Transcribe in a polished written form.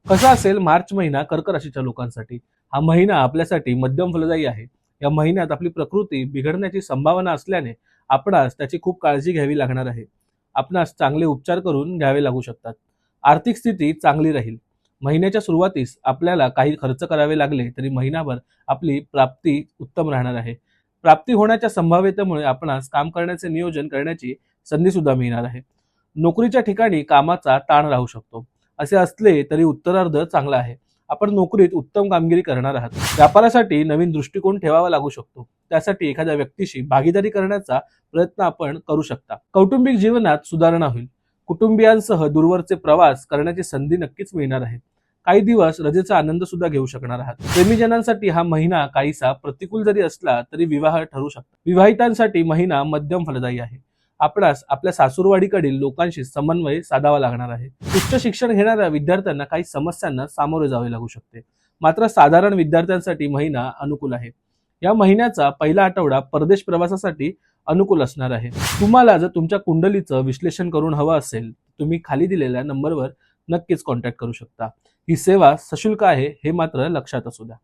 कसा असेल मार्च महिना कर्क राशीच्या लोकांसाठी? हा महिना आपल्यासाठी मध्यम फलदायी आहे. या महिन्यात आपली प्रकृती बिघडण्याची संभावना असल्याने आपणास त्याची खूप काळजी घ्यावी लागणार आहे. आपणास चांगले उपचार करून घ्यावे लागू शकतात. आर्थिक स्थिती चांगली राहील. महिन्याच्या सुरुवातीस आपल्याला काही खर्च करावे लागले तरी महिनाभर आपली प्राप्ती उत्तम राहणार आहे. प्राप्ती होण्याच्या संभाव्यतेमुळे आपणास काम करण्याचे नियोजन करण्याची संधी सुद्धा मिळणार आहे. नोकरीच्या ठिकाणी कामाचा ताण राहू शकतो. असे असले तरी उत्तरार्ध चांगला आहे. आपण नोकरीत उत्तम कामगिरी करणार आहात. व्यापारासाठी नवीन दृष्टिकोन ठेवावा लागू शकतो. त्यासाठी एखाद्या व्यक्तीशी भागीदारी करण्याचा प्रयत्न आपण करू शकता. कौटुंबिक जीवनात सुधारणा होईल. कुटुंबियांसह दूरवरचे प्रवास करण्याची संधी नक्कीच मिळणार आहे. काही दिवस रजेचा आनंद सुद्धा घेऊ शकणार आहात. प्रेमीजनांसाठी हा महिना काहीसा प्रतिकूल जरी असला तरी विवाह ठरू शकतो. विवाहितांसाठी महिना मध्यम फलदायी आहे. आपणास आपल्या सासूरवाडीकडील लोकांशी समन्वय साधावा लागणार आहे. उच्च शिक्षण घेणाऱ्या विद्यार्थ्यांना काही समस्यांना सामोरे जावे लागू शकते. मात्र साधारण विद्यार्थ्यांसाठी महिना अनुकूल आहे. या महिन्याचा पहिला आठवडा परदेश प्रवासासाठी अनुकूल असणार आहे. तुम्हाला जर तुमच्या कुंडलीचं विश्लेषण करून हवं असेल तुम्ही खाली दिलेल्या नंबरवर नक्कीच कॉन्टॅक्ट करू शकता. ही सेवा सशुल्क आहे हे मात्र लक्षात असू द्या.